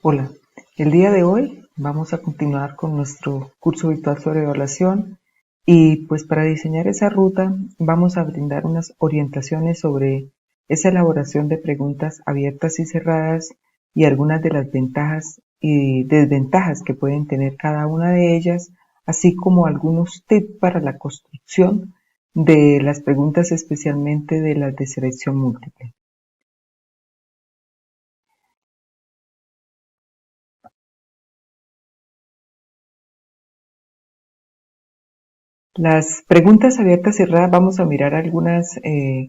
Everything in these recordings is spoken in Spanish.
Hola, el día de hoy vamos a continuar con nuestro curso virtual sobre evaluación y pues para diseñar esa ruta vamos a brindar unas orientaciones sobre esa elaboración de preguntas abiertas y cerradas y algunas de las ventajas y desventajas que pueden tener cada una de ellas, así como algunos tips para la construcción de las preguntas, especialmente de las de selección múltiple. Las preguntas abiertas y cerradas vamos a mirar algunas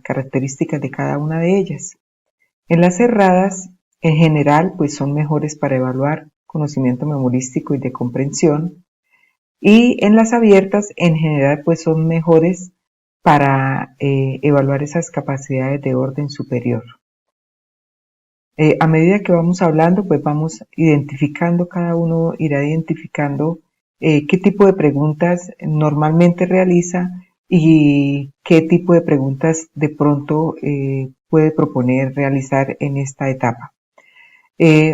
características de cada una de ellas. En las cerradas, en general, pues son mejores para evaluar conocimiento memorístico y de comprensión. Y en las abiertas, en general, pues son mejores para evaluar esas capacidades de orden superior. A medida que vamos hablando, pues vamos identificando, cada uno irá identificando qué tipo de preguntas normalmente realiza y qué tipo de preguntas de pronto puede proponer realizar en esta etapa.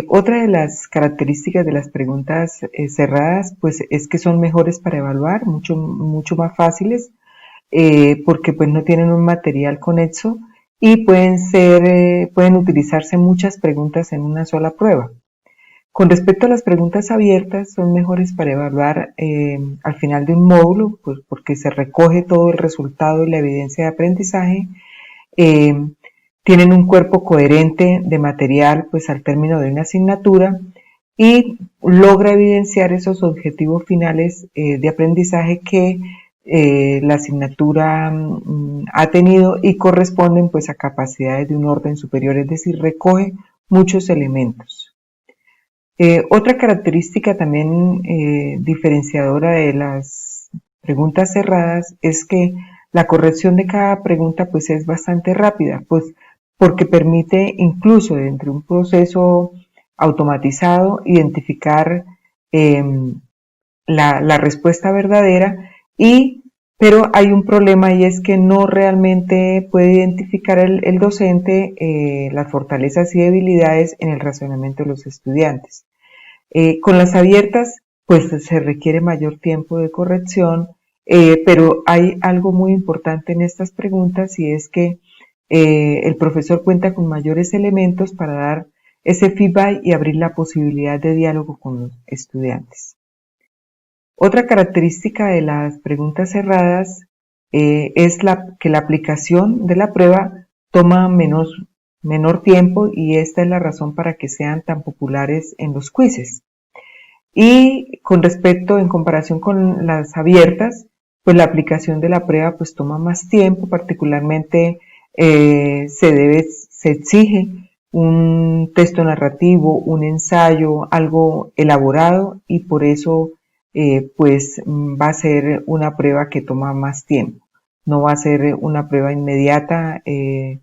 Otra de las características de las preguntas cerradas, pues es que son mejores para evaluar, mucho más fáciles, porque pues no tienen un material conexo y pueden utilizarse muchas preguntas en una sola prueba. Con respecto a las preguntas abiertas, son mejores para evaluar al final de un módulo, pues porque se recoge todo el resultado y la evidencia de aprendizaje. Eh, Tienen un cuerpo coherente de material pues al término de una asignatura y logra evidenciar esos objetivos finales de aprendizaje que la asignatura ha tenido y corresponden pues a capacidades de un orden superior, es decir, recoge muchos elementos. Otra característica también diferenciadora de las preguntas cerradas es que la corrección de cada pregunta pues es bastante rápida, pues porque permite incluso dentro de un proceso automatizado identificar eh, la respuesta verdadera pero hay un problema y es que no realmente puede identificar el docente las fortalezas y debilidades en el razonamiento de los estudiantes. Con las abiertas, pues se requiere mayor tiempo de corrección, pero hay algo muy importante en estas preguntas y es que el profesor cuenta con mayores elementos para dar ese feedback y abrir la posibilidad de diálogo con los estudiantes. Otra característica de las preguntas cerradas es que la aplicación de la prueba toma menor tiempo y esta es la razón para que sean tan populares en los quizzes. Y en comparación con las abiertas, pues la aplicación de la prueba pues toma más tiempo, particularmente se exige un texto narrativo, un ensayo, algo elaborado y por eso pues va a ser una prueba que toma más tiempo. No va a ser una prueba inmediata y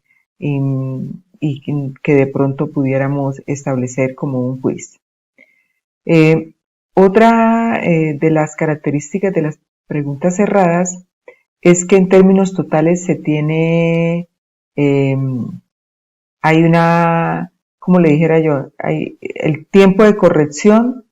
que de pronto pudiéramos establecer como un quiz. Otra de las características de las preguntas cerradas es que en términos totales hay como le dijera yo, el tiempo de corrección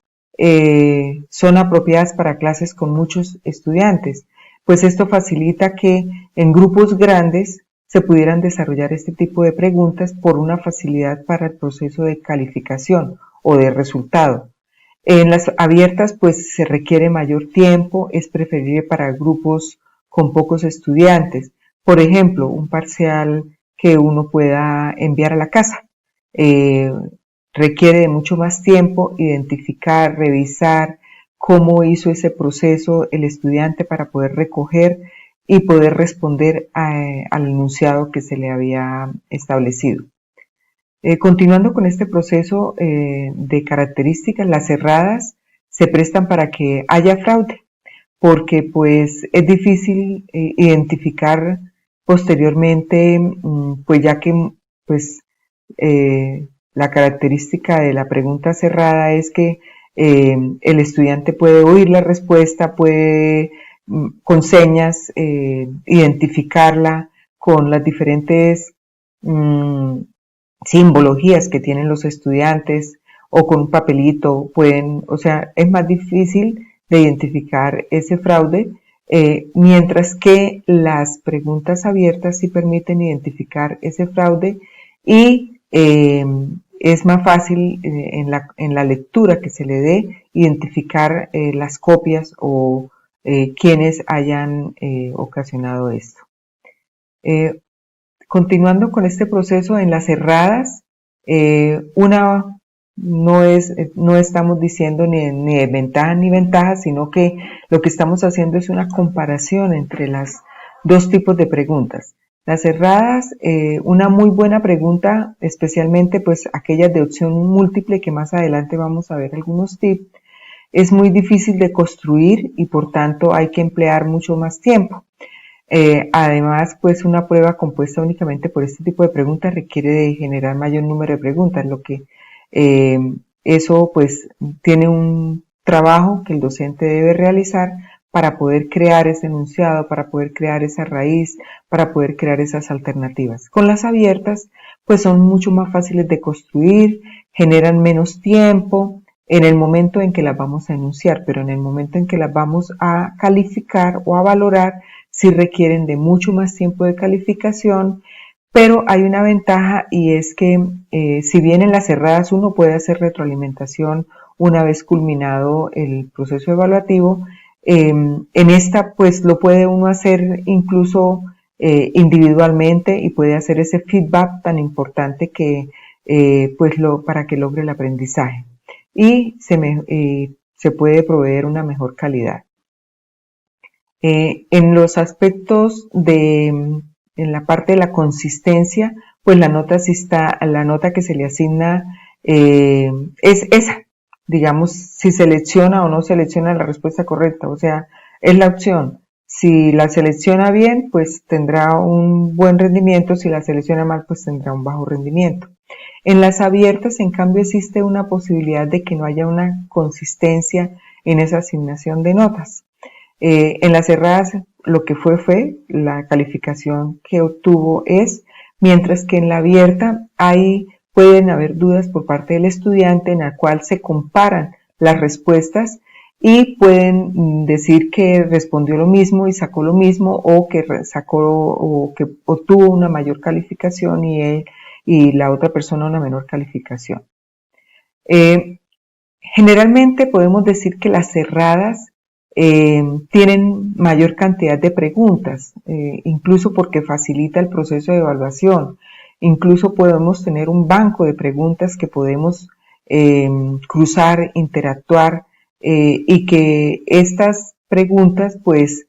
son apropiadas para clases con muchos estudiantes, pues esto facilita que en grupos grandes se pudieran desarrollar este tipo de preguntas por una facilidad para el proceso de calificación o de resultado. En las abiertas pues se requiere mayor tiempo, es preferible para grupos con pocos estudiantes. Por ejemplo, un parcial que uno pueda enviar a la casa. Requiere de mucho más tiempo identificar, revisar cómo hizo ese proceso el estudiante para poder recoger y poder responder al enunciado que se le había establecido. Continuando con este proceso de características, las cerradas se prestan para que haya fraude, porque pues es difícil identificar posteriormente, pues ya que pues la característica de la pregunta cerrada es que el estudiante puede oír la respuesta, puede con señas identificarla con las diferentes simbologías que tienen los estudiantes o con un papelito pueden, o sea, es más difícil de identificar ese fraude, mientras que las preguntas abiertas sí permiten identificar ese fraude y es más fácil en la lectura que se le dé identificar las copias o quienes hayan ocasionado esto. Continuando con este proceso, en las cerradas, no estamos diciendo ni de ventaja ni ventaja, sino que lo que estamos haciendo es una comparación entre las dos tipos de preguntas. Las cerradas, una muy buena pregunta, especialmente pues aquellas de opción múltiple, que más adelante vamos a ver algunos tips, es muy difícil de construir y por tanto hay que emplear mucho más tiempo. Además, pues una prueba compuesta únicamente por este tipo de preguntas requiere de generar mayor número de preguntas, lo que eso pues tiene un trabajo que el docente debe realizar para poder crear ese enunciado, para poder crear esa raíz, para poder crear esas alternativas. Con las abiertas, pues son mucho más fáciles de construir, generan menos tiempo en el momento en que las vamos a enunciar, pero en el momento en que las vamos a calificar o a valorar, sí requieren de mucho más tiempo de calificación, pero hay una ventaja y es que si bien en las cerradas uno puede hacer retroalimentación una vez culminado el proceso evaluativo, en esta pues lo puede uno hacer incluso individualmente y puede hacer ese feedback tan importante que para que logre el aprendizaje y se puede proveer una mejor calidad. En los aspectos en la parte de la consistencia, pues la nota que se le asigna es esa, digamos, si selecciona o no selecciona la respuesta correcta, o sea, es la opción. Si la selecciona bien, pues tendrá un buen rendimiento, si la selecciona mal, pues tendrá un bajo rendimiento. En las abiertas, en cambio, existe una posibilidad de que no haya una consistencia en esa asignación de notas. En las cerradas lo que fue la calificación que obtuvo es, mientras que en la abierta pueden haber dudas por parte del estudiante en la cual se comparan las respuestas y pueden decir que respondió lo mismo y sacó lo mismo o que obtuvo una mayor calificación y la otra persona una menor calificación. Generalmente podemos decir que las cerradas tienen mayor cantidad de preguntas, incluso porque facilita el proceso de evaluación. Incluso podemos tener un banco de preguntas que podemos cruzar, interactuar y que estas preguntas pues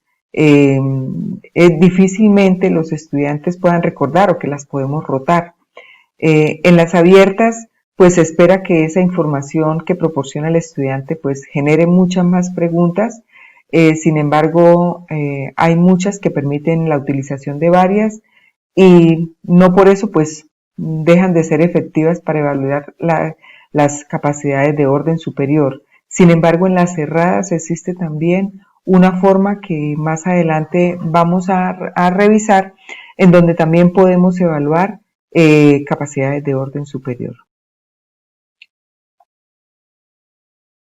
difícilmente los estudiantes puedan recordar o que las podemos rotar. En las abiertas pues se espera que esa información que proporciona el estudiante pues genere muchas más preguntas. Sin embargo, hay muchas que permiten la utilización de varias y no por eso pues dejan de ser efectivas para evaluar las capacidades de orden superior. Sin embargo, en las cerradas existe también una forma que más adelante vamos a revisar, en donde también podemos evaluar capacidades de orden superior.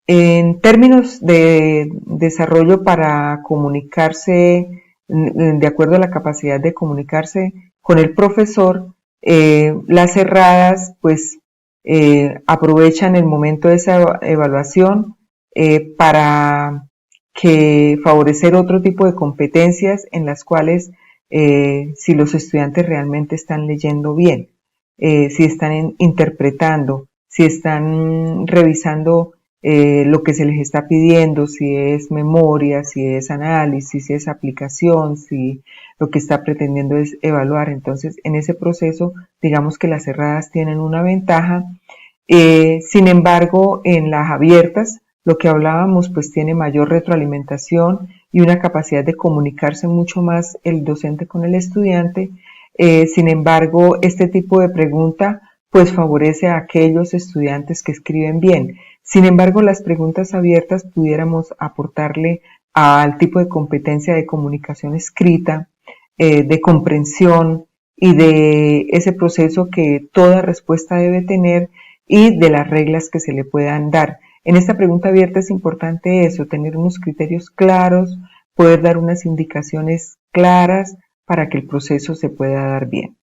En términos de desarrollo para comunicarse, de acuerdo a la capacidad de comunicarse con el profesor, las cerradas pues aprovechan el momento de esa evaluación para favorecer otro tipo de competencias en las cuales si los estudiantes realmente están leyendo bien, si están interpretando, si están revisando lo que se les está pidiendo, si es memoria, si es análisis, si es aplicación, si lo que está pretendiendo es evaluar. Entonces, en ese proceso, digamos que las cerradas tienen una ventaja. Sin embargo, en las abiertas, lo que hablábamos, pues tiene mayor retroalimentación y una capacidad de comunicarse mucho más el docente con el estudiante. Sin embargo, este tipo de pregunta pues favorece a aquellos estudiantes que escriben bien. Sin embargo, las preguntas abiertas pudiéramos aportarle al tipo de competencia de comunicación escrita, de comprensión y de ese proceso que toda respuesta debe tener, y de las reglas que se le puedan dar. En esta pregunta abierta es importante eso, tener unos criterios claros, poder dar unas indicaciones claras para que el proceso se pueda dar bien.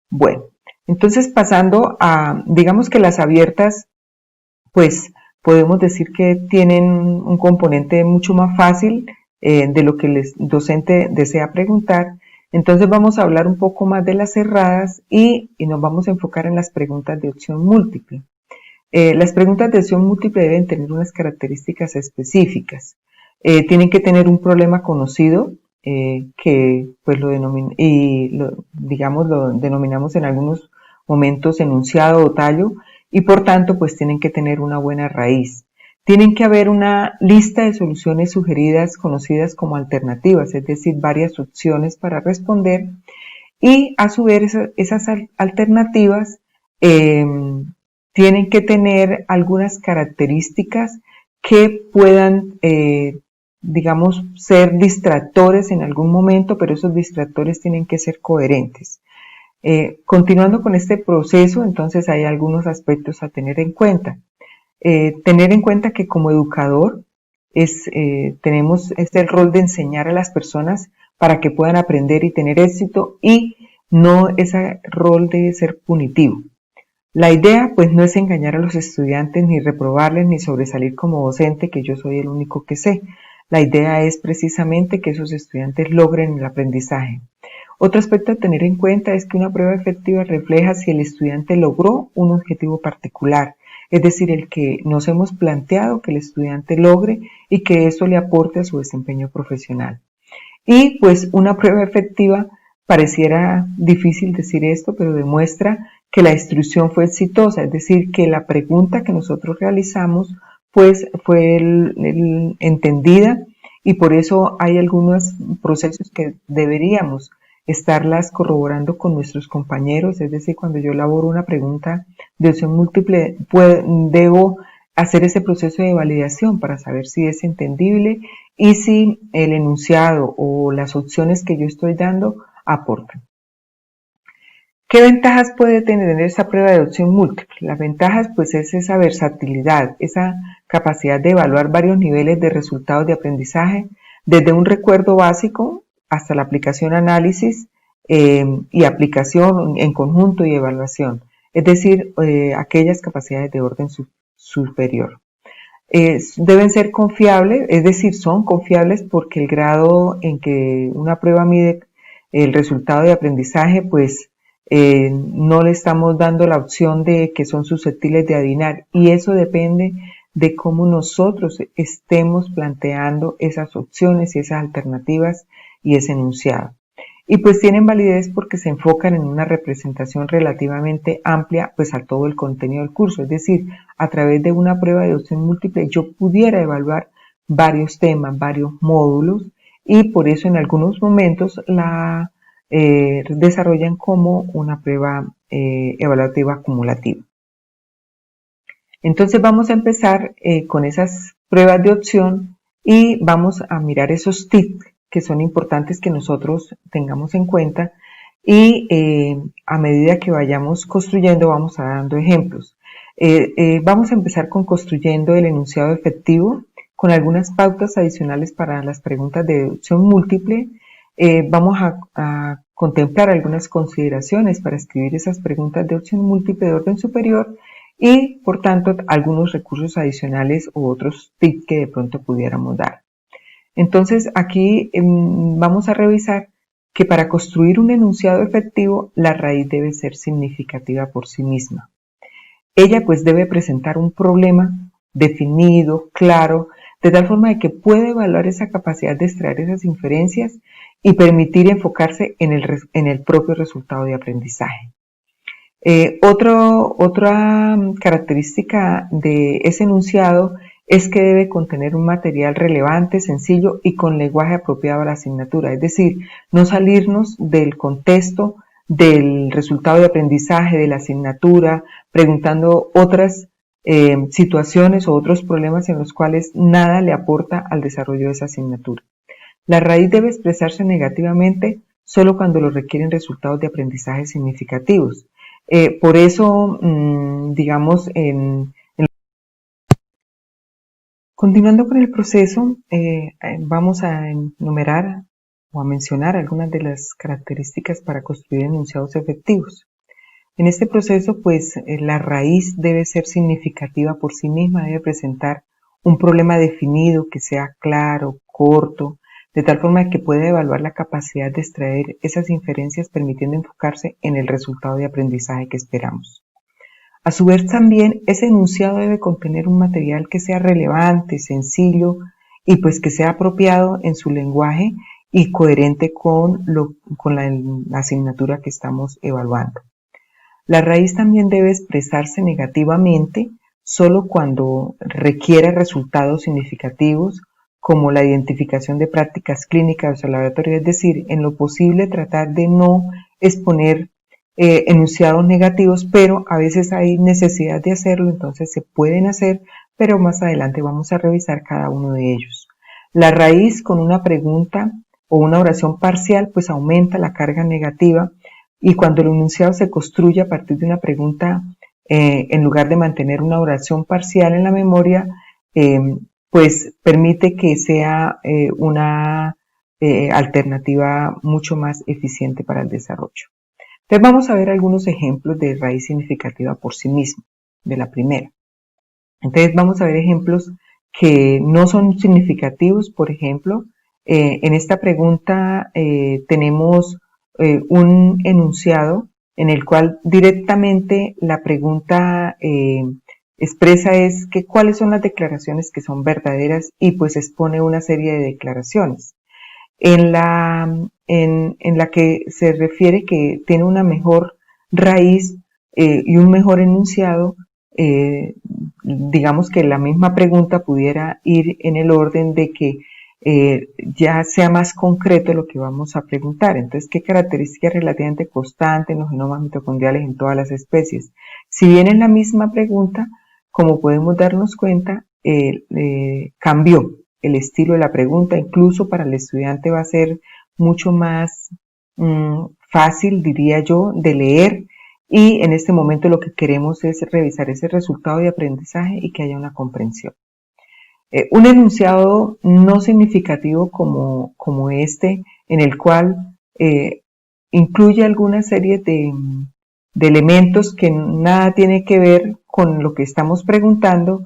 Bueno, entonces pasando a, digamos que las abiertas, pues podemos decir que tienen un componente mucho más fácil de lo que el docente desea preguntar. Entonces vamos a hablar un poco más de las cerradas y nos vamos a enfocar en las preguntas de opción múltiple. Las preguntas de opción múltiple deben tener unas características específicas. Tienen que tener un problema conocido, que pues lo denominamos en algunos momentos enunciado o tallo, y por tanto pues tienen que tener una buena raíz. Tienen que haber una lista de soluciones sugeridas conocidas como alternativas, es decir, varias opciones para responder, y a su vez esas alternativas tienen que tener algunas características que puedan, digamos, ser distractores en algún momento, pero esos distractores tienen que ser coherentes. Continuando con este proceso, entonces hay algunos aspectos a tener en cuenta. Tener en cuenta que como educador tenemos el rol de enseñar a las personas para que puedan aprender y tener éxito, y no ese rol de ser punitivo. La idea pues no es engañar a los estudiantes, ni reprobarles, ni sobresalir como docente que yo soy el único que sé. La idea es precisamente que esos estudiantes logren el aprendizaje. Otro aspecto a tener en cuenta es que una prueba efectiva refleja si el estudiante logró un objetivo particular, es decir, el que nos hemos planteado que el estudiante logre y que eso le aporte a su desempeño profesional. Y pues una prueba efectiva, pareciera difícil decir esto, pero demuestra que la instrucción fue exitosa, es decir, que la pregunta que nosotros realizamos pues fue entendida, y por eso hay algunos procesos que deberíamos estarlas corroborando con nuestros compañeros, es decir, cuando yo elaboro una pregunta de opción múltiple, debo hacer ese proceso de validación para saber si es entendible y si el enunciado o las opciones que yo estoy dando aportan. ¿Qué ventajas puede tener esta prueba de opción múltiple? Las ventajas pues es esa versatilidad, esa capacidad de evaluar varios niveles de resultados de aprendizaje, desde un recuerdo básico hasta la aplicación, análisis y aplicación en conjunto y evaluación, es decir, aquellas capacidades de orden superior. Deben ser confiables, es decir, son confiables porque el grado en que una prueba mide el resultado de aprendizaje, pues no le estamos dando la opción de que son susceptibles de adivinar, y eso depende de cómo nosotros estemos planteando esas opciones y esas alternativas y ese enunciado. Y pues tienen validez porque se enfocan en una representación relativamente amplia pues a todo el contenido del curso, es decir, a través de una prueba de opción múltiple yo pudiera evaluar varios temas, varios módulos, y por eso en algunos momentos la desarrollan como una prueba evaluativa acumulativa. Entonces vamos a empezar con esas pruebas de opción y vamos a mirar esos tips que son importantes que nosotros tengamos en cuenta, y a medida que vayamos construyendo vamos a dando ejemplos. Vamos a empezar con construyendo el enunciado efectivo con algunas pautas adicionales para las preguntas de opción múltiple. Vamos a contemplar algunas consideraciones para escribir esas preguntas de opción múltiple de orden superior y, por tanto, algunos recursos adicionales u otros tips que de pronto pudiéramos dar. Entonces, aquí vamos a revisar que para construir un enunciado efectivo, la raíz debe ser significativa por sí misma. Ella pues debe presentar un problema definido, claro, de tal forma de que pueda evaluar esa capacidad de extraer esas inferencias y permitir enfocarse en el propio resultado de aprendizaje. Otra característica de ese enunciado es que debe contener un material relevante, sencillo y con lenguaje apropiado a la asignatura, es decir, no salirnos del contexto del resultado de aprendizaje de la asignatura, preguntando otras situaciones o otros problemas en los cuales nada le aporta al desarrollo de esa asignatura. La raíz debe expresarse negativamente solo cuando lo requieren resultados de aprendizaje significativos. Por eso, digamos, continuando con el proceso, vamos a enumerar o a mencionar algunas de las características para construir enunciados efectivos. En este proceso, pues, la raíz debe ser significativa por sí misma, debe presentar un problema definido que sea claro, corto, de tal forma que pueda evaluar la capacidad de extraer esas inferencias permitiendo enfocarse en el resultado de aprendizaje que esperamos. A su vez también ese enunciado debe contener un material que sea relevante, sencillo y pues que sea apropiado en su lenguaje y coherente con la asignatura que estamos evaluando. La raíz también debe expresarse negativamente solo cuando requiera resultados significativos como la identificación de prácticas clínicas o laboratorios, es decir, en lo posible tratar de no exponer enunciados negativos, pero a veces hay necesidad de hacerlo, entonces se pueden hacer, pero más adelante vamos a revisar cada uno de ellos. La raíz con una pregunta o una oración parcial pues aumenta la carga negativa y cuando el enunciado se construye a partir de una pregunta en lugar de mantener una oración parcial en la memoria, pues permite que sea una alternativa mucho más eficiente para el desarrollo. Entonces vamos a ver algunos ejemplos de raíz significativa por sí misma, de la primera. Entonces vamos a ver ejemplos que no son significativos. Por ejemplo, en esta pregunta tenemos un enunciado en el cual directamente la pregunta expresa es que cuáles son las declaraciones que son verdaderas y pues expone una serie de declaraciones. En la que se refiere que tiene una mejor raíz y un mejor enunciado, digamos que la misma pregunta pudiera ir en el orden de que ya sea más concreto lo que vamos a preguntar. Entonces, ¿qué característica es relativamente constante en los genomas mitocondriales en todas las especies? Si bien es la misma pregunta, como podemos darnos cuenta, cambió el estilo de la pregunta, incluso para el estudiante va a ser mucho más fácil, diría yo, de leer, y en este momento lo que queremos es revisar ese resultado de aprendizaje y que haya una comprensión. Un enunciado no significativo como este, en el cual incluye alguna serie de elementos que nada tiene que ver con lo que estamos preguntando.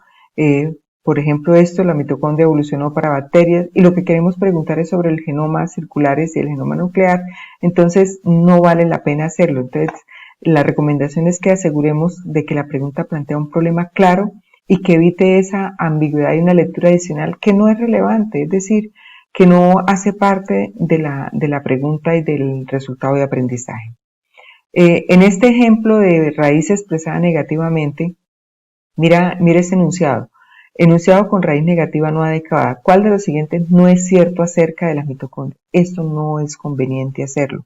Por ejemplo, la mitocondria evolucionó para bacterias y lo que queremos preguntar es sobre el genoma circulares y el genoma nuclear, entonces no vale la pena hacerlo. Entonces, la recomendación es que aseguremos de que la pregunta plantea un problema claro y que evite esa ambigüedad y una lectura adicional que no es relevante, es decir, que no hace parte de la pregunta y del resultado de aprendizaje. En este ejemplo de raíz expresada negativamente, mira este enunciado. Enunciado con raíz negativa no adecuada. ¿Cuál de los siguientes no es cierto acerca de las mitocondrias? Esto no es conveniente hacerlo.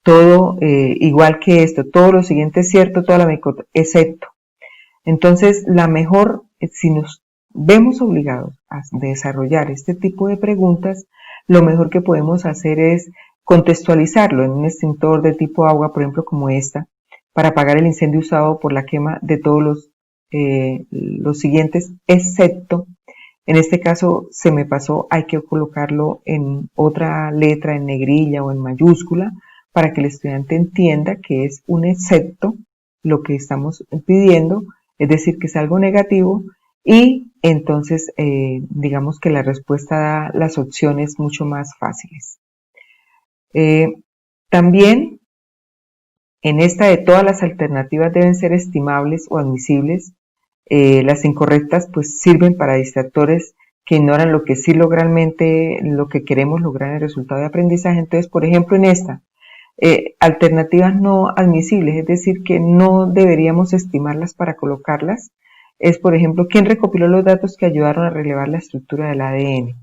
Todo, igual que esto, todo lo siguiente es cierto, toda la mitocondria, excepto. Entonces, la mejor, si nos vemos obligados a desarrollar este tipo de preguntas, lo mejor que podemos hacer es contextualizarlo en un extintor de tipo agua, por ejemplo, como esta, para apagar el incendio usado por la quema de todos los siguientes, excepto, en este caso se me pasó, hay que colocarlo en otra letra, en negrilla o en mayúscula, para que el estudiante entienda que es un excepto lo que estamos pidiendo, es decir, que es algo negativo, y entonces digamos que la respuesta da las opciones mucho más fáciles. También en esta de todas las alternativas deben ser estimables o admisibles. Las incorrectas pues sirven para distractores que ignoran lo que sí realmente lo que queremos lograr en el resultado de aprendizaje. Entonces, por ejemplo, en esta, alternativas no admisibles, es decir, que no deberíamos estimarlas para colocarlas, es, por ejemplo, ¿quién recopiló los datos que ayudaron a relevar la estructura del ADN?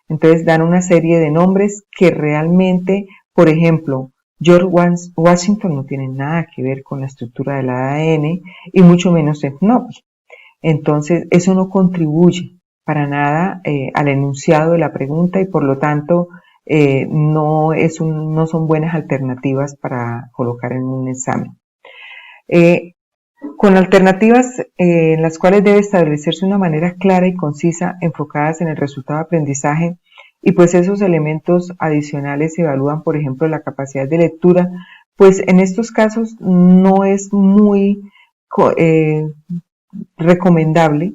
Entonces dan una serie de nombres que realmente, por ejemplo, George Washington no tiene nada que ver con la estructura del ADN y mucho menos Snoopy. Entonces eso no contribuye para nada al enunciado de la pregunta y por lo tanto no son buenas alternativas para colocar en un examen. Con alternativas en las cuales debe establecerse una manera clara y concisa, enfocadas en el resultado de aprendizaje, y pues esos elementos adicionales se evalúan, por ejemplo, la capacidad de lectura, pues en estos casos no es muy recomendable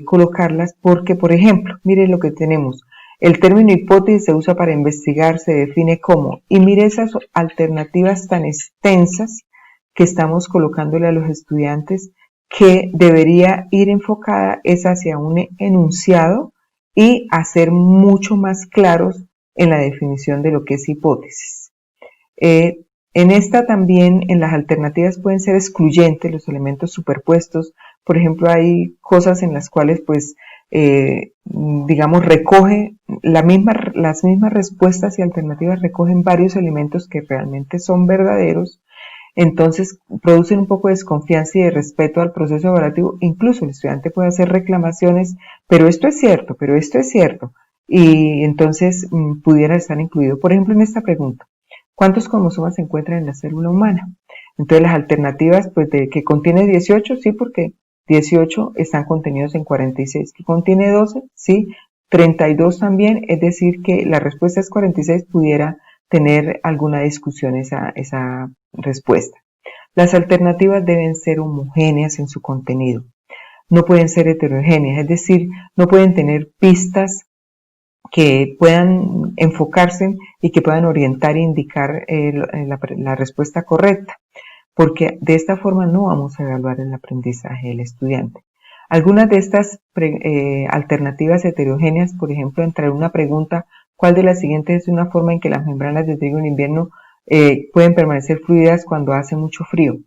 colocarlas porque, por ejemplo, miren lo que tenemos. El término hipótesis se usa para investigar, se define como, y mire esas alternativas tan extensas que estamos colocándole a los estudiantes, que debería ir enfocada es hacia un enunciado y hacer mucho más claros en la definición de lo que es hipótesis. En esta también, en las alternativas pueden ser excluyentes los elementos superpuestos. Por ejemplo, hay cosas en las cuales, pues, digamos, recoge las mismas respuestas y alternativas recogen varios elementos que realmente son verdaderos. Entonces, producen un poco de desconfianza y de respeto al proceso evaluativo. Incluso el estudiante puede hacer reclamaciones, pero esto es cierto, pero esto es cierto. Y entonces pudiera estar incluido, por ejemplo, en esta pregunta. ¿Cuántos cromosomas se encuentran en la célula humana? Entonces las alternativas, pues de que contiene 18, sí, porque 18 están contenidos en 46. ¿Que contiene 12? Sí. 32 también, es decir que la respuesta es 46, pudiera tener alguna discusión esa respuesta. Las alternativas deben ser homogéneas en su contenido. No pueden ser heterogéneas, es decir, no pueden tener pistas que puedan enfocarse y que puedan orientar e indicar la respuesta correcta, porque de esta forma no vamos a evaluar el aprendizaje del estudiante. Algunas de estas alternativas heterogéneas, por ejemplo, entre una pregunta, ¿cuál de las siguientes es una forma en que las membranas de trigo en invierno pueden permanecer fluidas cuando hace mucho frío?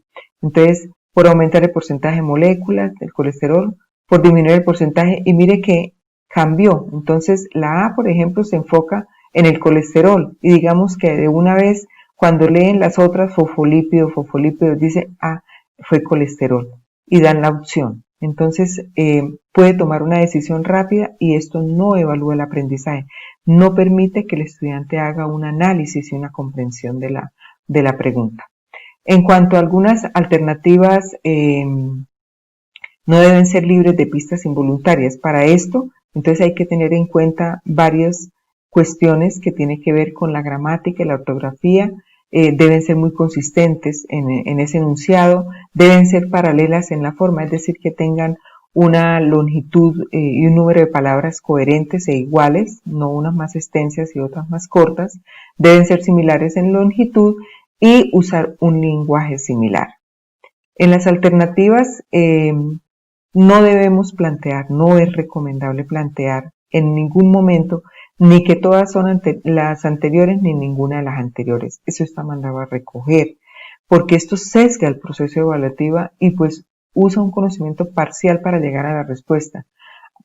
Entonces, por aumentar el porcentaje de moléculas del colesterol, por disminuir el porcentaje, y mire que cambió. Entonces, la A, por ejemplo, se enfoca en el colesterol, y digamos que de una vez, cuando leen las otras, fosfolípidos, dice, fue colesterol, y dan la opción. Entonces, puede tomar una decisión rápida, y esto no evalúa el aprendizaje. No permite que el estudiante haga un análisis y una comprensión de la pregunta. En cuanto a algunas alternativas, no deben ser libres de pistas involuntarias. Para esto, entonces hay que tener en cuenta varias cuestiones que tienen que ver con la gramática y la ortografía. Deben ser muy consistentes en ese enunciado, deben ser paralelas en la forma, es decir, que tengan una longitud y un número de palabras coherentes e iguales, no unas más extensas y otras más cortas. Deben ser similares en longitud y usar un lenguaje similar. En las alternativas no debemos plantear, no es recomendable plantear en ningún momento ni que todas son las anteriores ni ninguna de las anteriores. Eso está mandado a recoger, porque esto sesga el proceso evaluativo y pues usa un conocimiento parcial para llegar a la respuesta.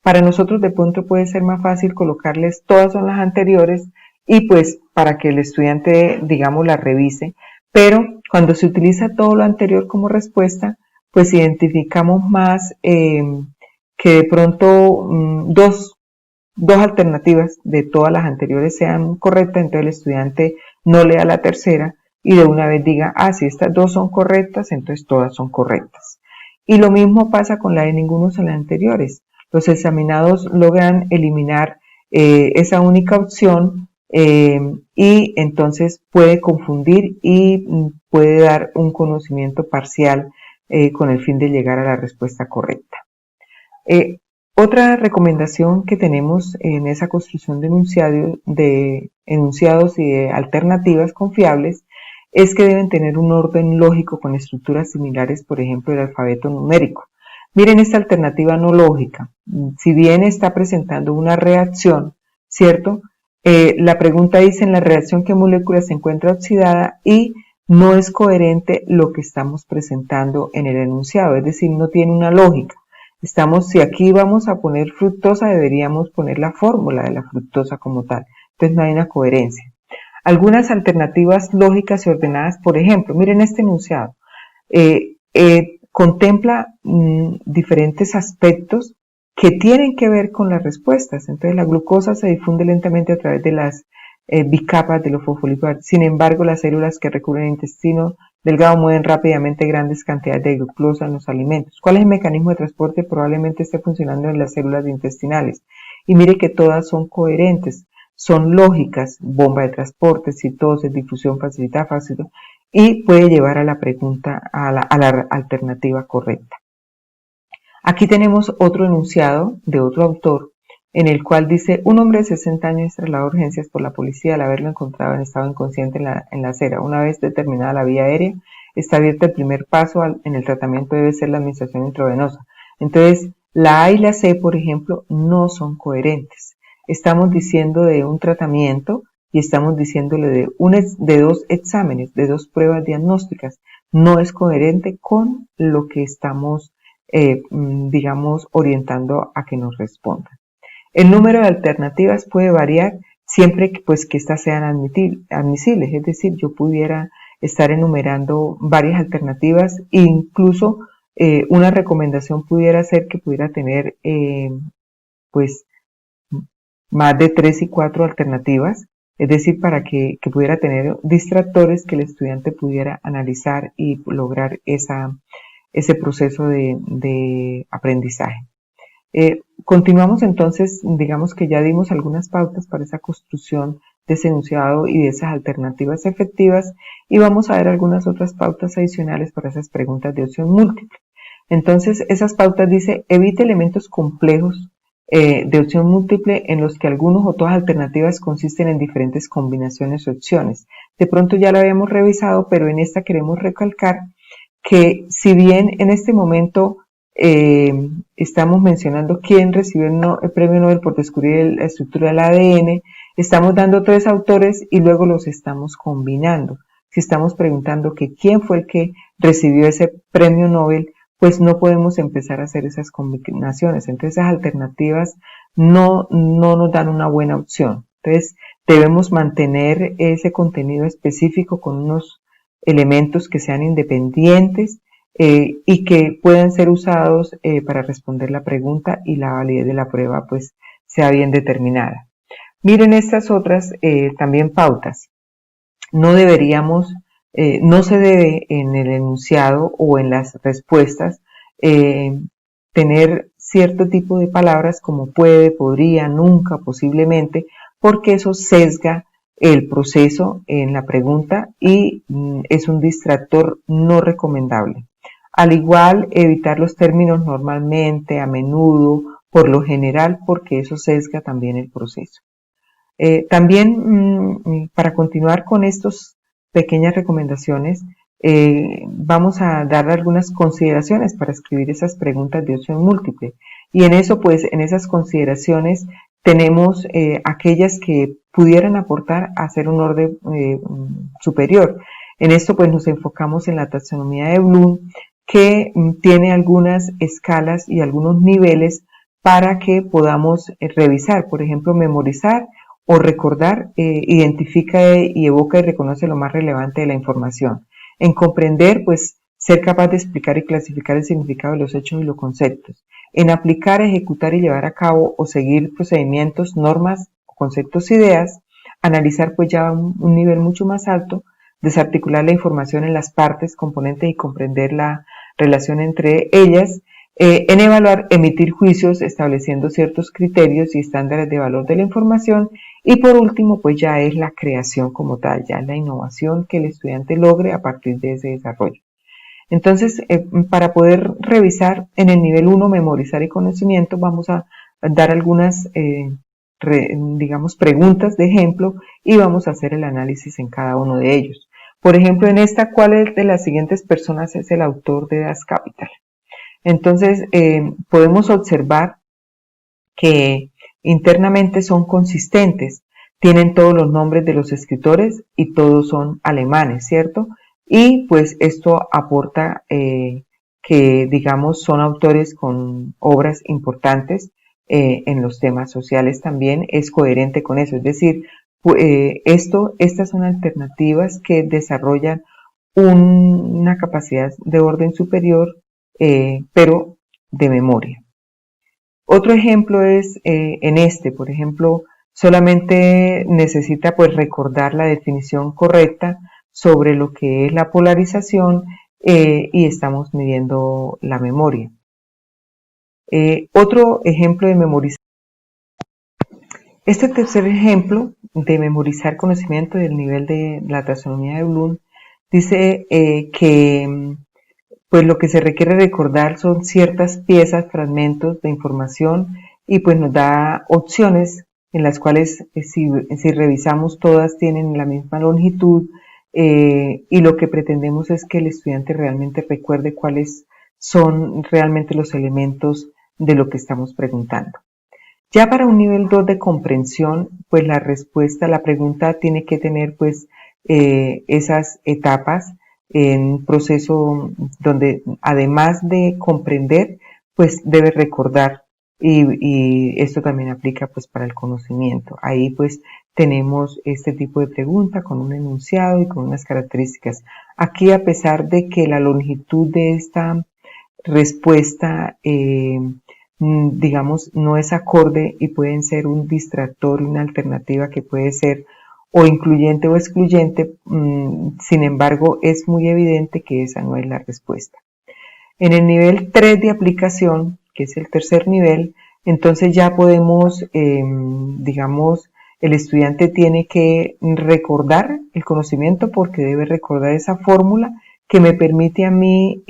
Para nosotros de pronto puede ser más fácil colocarles todas son las anteriores y pues para que el estudiante, digamos, la revise, pero cuando se utiliza todo lo anterior como respuesta, pues identificamos más que de pronto dos alternativas de todas las anteriores sean correctas, entonces el estudiante no lea la tercera y de una vez diga, si estas dos son correctas, entonces todas son correctas. Y lo mismo pasa con la de ninguno de las anteriores. Los examinados logran eliminar esa única opción y entonces puede confundir y puede dar un conocimiento parcial con el fin de llegar a la respuesta correcta. Otra recomendación que tenemos en esa construcción de enunciados y de alternativas confiables es que deben tener un orden lógico con estructuras similares, por ejemplo, el alfabeto numérico. Miren esta alternativa no lógica. Si bien está presentando una reacción, ¿cierto? La pregunta dice, en la reacción ¿qué molécula se encuentra oxidada? Y no es coherente lo que estamos presentando en el enunciado, es decir, no tiene una lógica. Si aquí vamos a poner fructosa, deberíamos poner la fórmula de la fructosa como tal. Entonces no hay una coherencia. Algunas alternativas lógicas y ordenadas, por ejemplo, miren este enunciado. Contempla diferentes aspectos que tienen que ver con las respuestas. Entonces la glucosa se difunde lentamente a través de las bicapas de los fosfolípidos. Sin embargo, las células que recubren el intestino delgado mueven rápidamente grandes cantidades de glucosa en los alimentos. ¿Cuál es el mecanismo de transporte? Probablemente esté funcionando en las células intestinales. Y mire que todas son coherentes, son lógicas: bomba de transporte, citosis, difusión facilitada, fácil, y puede llevar a la pregunta, a la alternativa correcta. Aquí tenemos otro enunciado de otro autor, en el cual dice: un hombre de 60 años es trasladado a urgencias por la policía al haberlo encontrado en estado inconsciente en la acera. Una vez determinada la vía aérea, está abierto el primer paso en el tratamiento, debe ser la administración intravenosa. Entonces, la A y la C, por ejemplo, no son coherentes. Estamos diciendo de un tratamiento y estamos diciéndole de dos exámenes, de dos pruebas diagnósticas. No es coherente con lo que estamos, digamos, orientando a que nos respondan. El número de alternativas puede variar siempre que, pues, que éstas sean admisibles, es decir, yo pudiera estar enumerando varias alternativas e incluso una recomendación pudiera ser que pudiera tener pues más de 3 y 4 alternativas, es decir, para que pudiera tener distractores que el estudiante pudiera analizar y lograr ese proceso de aprendizaje. Continuamos entonces, digamos que ya dimos algunas pautas para esa construcción de ese enunciado y de esas alternativas efectivas, y vamos a ver algunas otras pautas adicionales para esas preguntas de opción múltiple. Entonces, esas pautas dice: evite elementos complejos de opción múltiple en los que algunos o todas alternativas consisten en diferentes combinaciones o opciones. De pronto ya lo habíamos revisado, pero en esta queremos recalcar que si bien en este momento estamos mencionando quién recibió el premio Nobel por descubrir la estructura del ADN, estamos dando 3 autores y luego los estamos combinando. Si estamos preguntando que quién fue el que recibió ese premio Nobel, pues no podemos empezar a hacer esas combinaciones. Entonces, esas alternativas no nos dan una buena opción. Entonces, debemos mantener ese contenido específico con unos elementos que sean independientes y que puedan ser usados para responder la pregunta y la validez de la prueba pues sea bien determinada. Miren estas otras también pautas. No deberíamos, no se debe en el enunciado o en las respuestas tener cierto tipo de palabras como puede, podría, nunca, posiblemente, porque eso sesga el proceso en la pregunta y es un distractor no recomendable. Al igual, evitar los términos normalmente, a menudo, por lo general, porque eso sesga también el proceso. También, para continuar con estas pequeñas recomendaciones, vamos a dar algunas consideraciones para escribir esas preguntas de opción múltiple. Y en eso, pues, en esas consideraciones tenemos aquellas que pudieran aportar a hacer un orden superior. En esto, pues, nos enfocamos en la taxonomía de Bloom, que tiene algunas escalas y algunos niveles para que podamos revisar, por ejemplo, memorizar o recordar, identifica y evoca y reconoce lo más relevante de la información. En comprender, pues, ser capaz de explicar y clasificar el significado de los hechos y los conceptos. En aplicar, ejecutar y llevar a cabo o seguir procedimientos, normas, conceptos, ideas. Analizar, pues, ya un nivel mucho más alto. Desarticular la información en las partes, componentes y comprender la relación entre ellas. En evaluar, emitir juicios estableciendo ciertos criterios y estándares de valor de la información. Y por último, pues ya es la creación como tal, ya es la innovación que el estudiante logre a partir de ese desarrollo. Entonces, para poder revisar en el nivel 1, memorizar y conocimiento, vamos a dar algunas, digamos, preguntas de ejemplo y vamos a hacer el análisis en cada uno de ellos. Por ejemplo, en esta, ¿cuál de las siguientes personas es el autor de Das Kapital? Entonces, podemos observar que internamente son consistentes, tienen todos los nombres de los escritores y todos son alemanes, ¿cierto? Y pues esto aporta que, digamos, son autores con obras importantes en los temas sociales también, es coherente con eso, es decir, estas son alternativas que desarrollan una capacidad de orden superior, pero de memoria. Otro ejemplo es en por ejemplo, Solamente necesita pues recordar la definición correcta sobre lo que es la polarización y estamos midiendo la memoria. Otro ejemplo de memorizar. Este tercer ejemplo de memorizar conocimiento del nivel de la taxonomía de Bloom dice que pues lo que se requiere recordar son ciertas piezas, fragmentos de información y pues nos da opciones en las cuales si revisamos todas tienen la misma longitud y lo que pretendemos es que el estudiante realmente recuerde cuáles son realmente los elementos de lo que estamos preguntando. Ya para un nivel 2 de comprensión, pues la respuesta, la pregunta tiene que tener pues esas etapas en un proceso donde además de comprender, pues debe recordar y esto también aplica pues para el conocimiento. Ahí pues tenemos este tipo de pregunta con un enunciado y con unas características. Aquí a pesar de que la longitud de esta respuesta digamos, no es acorde y pueden ser un distractor, una alternativa que puede ser o incluyente o excluyente, sin embargo, es muy evidente que esa no es la respuesta. En el nivel 3 de aplicación, que es el tercer nivel, entonces ya podemos, digamos, el estudiante tiene que recordar el conocimiento porque debe recordar esa fórmula que me permite a mí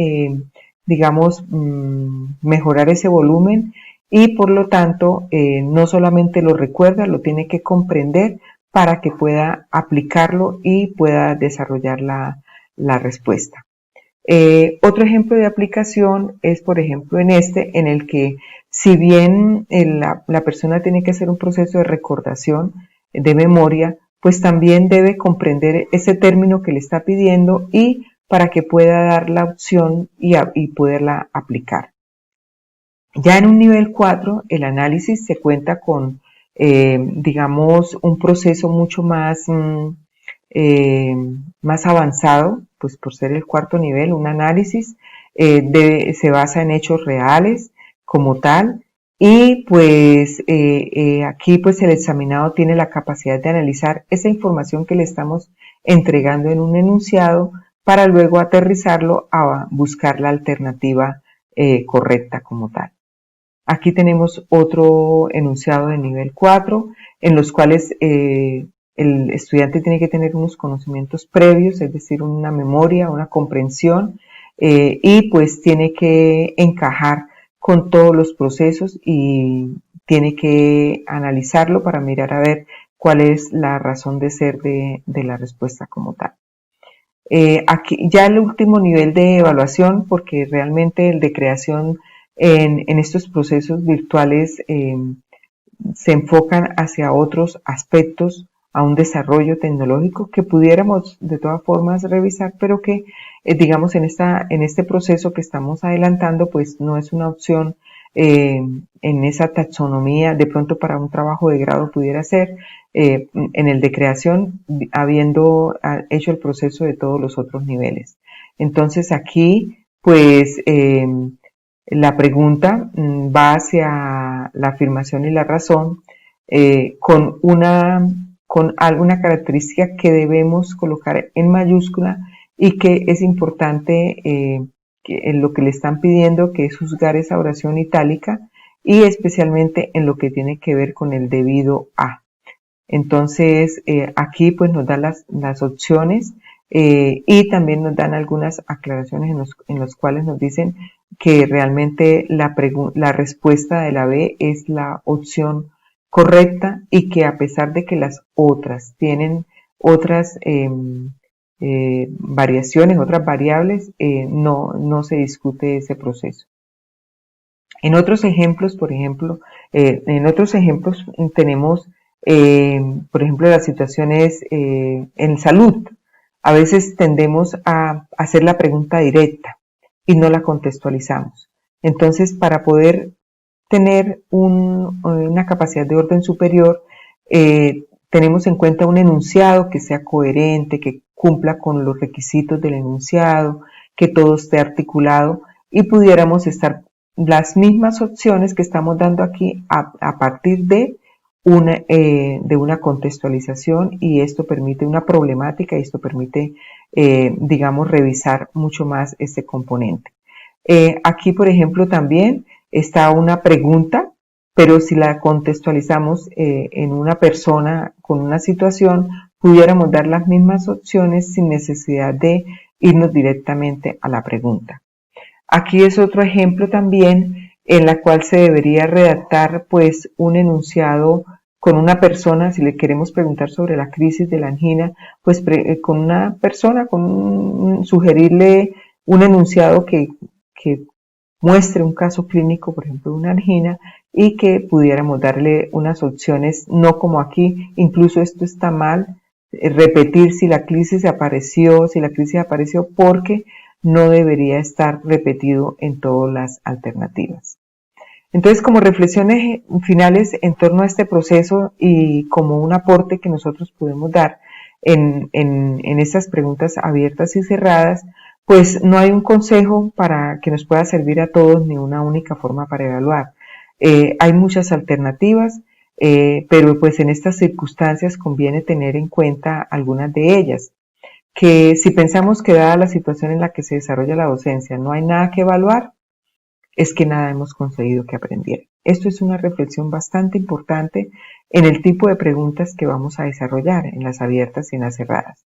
digamos, mejorar ese volumen y por lo tanto no solamente lo recuerda, lo tiene que comprender para que pueda aplicarlo y pueda desarrollar la respuesta. Otro ejemplo de aplicación es, por ejemplo, en el que si bien la persona tiene que hacer un proceso de recordación de memoria, pues también debe comprender ese término que le está pidiendo y para que pueda dar la opción y poderla aplicar. Ya en un nivel 4, el análisis se cuenta con, digamos, un proceso mucho más, más avanzado, pues por ser el cuarto nivel, un análisis se basa en hechos reales como tal y pues aquí pues el examinado tiene la capacidad de analizar esa información que le estamos entregando en un enunciado para luego aterrizarlo a buscar la alternativa correcta como tal. Aquí tenemos otro enunciado de nivel 4, en los cuales el estudiante tiene que tener unos conocimientos previos, es decir, una memoria, una comprensión, y pues tiene que encajar con todos los procesos y tiene que analizarlo para mirar a ver cuál es la razón de ser de la respuesta como tal. Aquí ya el último nivel de evaluación, porque realmente el de creación en estos procesos virtuales se enfocan hacia otros aspectos, a un desarrollo tecnológico que pudiéramos de todas formas revisar, pero que digamos en este proceso que estamos adelantando, pues no es una opción en esa taxonomía, de pronto para un trabajo de grado pudiera ser, en el de creación, habiendo hecho el proceso de todos los otros niveles. Entonces aquí, pues, la pregunta va hacia la afirmación y la razón con alguna característica que debemos colocar en mayúscula y que es importante en lo que le están pidiendo, que es juzgar esa oración itálica y especialmente en lo que tiene que ver con el debido a. Entonces, aquí pues nos dan las opciones y también nos dan algunas aclaraciones en los cuales nos dicen que realmente la respuesta de la B es la opción correcta y que a pesar de que las otras tienen otras variaciones, otras variables, no se discute ese proceso. En otros ejemplos, por ejemplo, tenemos por ejemplo, las situaciones en salud. A veces tendemos a hacer la pregunta directa y no la contextualizamos. Entonces, para poder tener una capacidad de orden superior, tenemos en cuenta un enunciado que sea coherente, que cumpla con los requisitos del enunciado, que todo esté articulado y pudiéramos estar las mismas opciones que estamos dando aquí a partir de de una contextualización, y esto permite una problemática y esto permite, digamos, revisar mucho más este componente. Aquí, por ejemplo, también está una pregunta, pero si la contextualizamos en una persona con una situación, pudiéramos dar las mismas opciones sin necesidad de irnos directamente a la pregunta. Aquí es otro ejemplo también en la cual se debería redactar pues un enunciado con una persona. Si le queremos preguntar sobre la crisis de la angina, pues con una persona, sugerirle un enunciado que muestre un caso clínico, por ejemplo, de una angina, y que pudiéramos darle unas opciones, no como aquí, incluso esto está mal, repetir si la crisis apareció, porque no debería estar repetido en todas las alternativas. Entonces, como reflexiones finales en torno a este proceso y como un aporte que nosotros podemos dar en estas preguntas abiertas y cerradas, pues no hay un consejo para que nos pueda servir a todos ni una única forma para evaluar. Hay muchas alternativas, pero pues en estas circunstancias conviene tener en cuenta algunas de ellas. Que si pensamos que dada la situación en la que se desarrolla la docencia no hay nada que evaluar, es que nada hemos conseguido que aprendiera. Esto es una reflexión bastante importante en el tipo de preguntas que vamos a desarrollar en las abiertas y en las cerradas.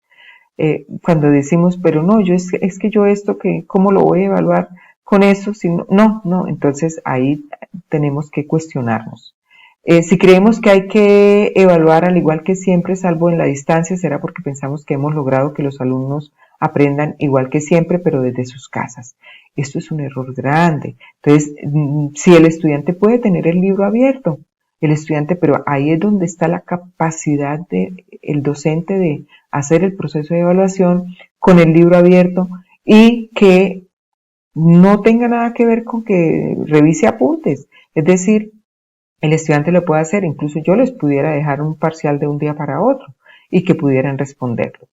Cuando decimos, pero no, es que yo esto, ¿cómo lo voy a evaluar con eso? Si no, entonces ahí tenemos que cuestionarnos. Si creemos que hay que evaluar al igual que siempre, salvo en la distancia, será porque pensamos que hemos logrado que los alumnos aprendan igual que siempre, pero desde sus casas. Esto es un error grande. Entonces, si el estudiante puede tener el libro abierto, pero ahí es donde está la capacidad del docente de hacer el proceso de evaluación con el libro abierto y que no tenga nada que ver con que revise apuntes. Es decir, el estudiante lo puede hacer, incluso yo les pudiera dejar un parcial de un día para otro y que pudieran responderlo.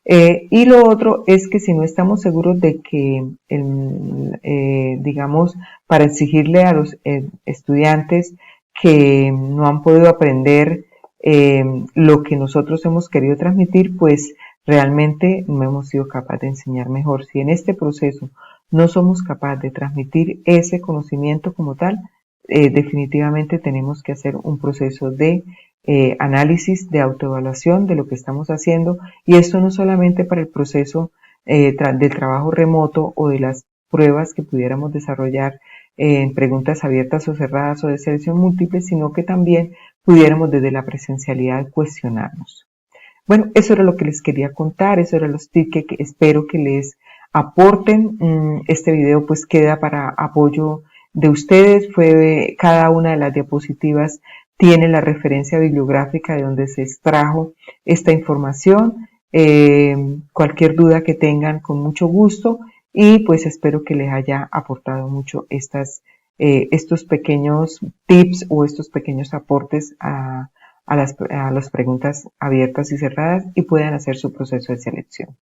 Y lo otro es que si no estamos seguros de que, digamos, para exigirle a los estudiantes que no han podido aprender lo que nosotros hemos querido transmitir, pues realmente no hemos sido capaces de enseñar mejor. Si en este proceso no somos capaces de transmitir ese conocimiento como tal, definitivamente tenemos que hacer un proceso de análisis, de autoevaluación de lo que estamos haciendo, y esto no solamente para el proceso del trabajo remoto o de las pruebas que pudiéramos desarrollar en preguntas abiertas o cerradas o de selección múltiple, sino que también pudiéramos desde la presencialidad cuestionarnos. Bueno, eso era lo que les quería contar, eso eran los tips que espero que les aporten. Este video pues queda para apoyo de ustedes. Cada una de las diapositivas tiene la referencia bibliográfica de donde se extrajo esta información. Cualquier duda que tengan, con mucho gusto, y pues espero que les haya aportado mucho estos pequeños tips o estos pequeños aportes a las preguntas abiertas y cerradas y puedan hacer su proceso de selección.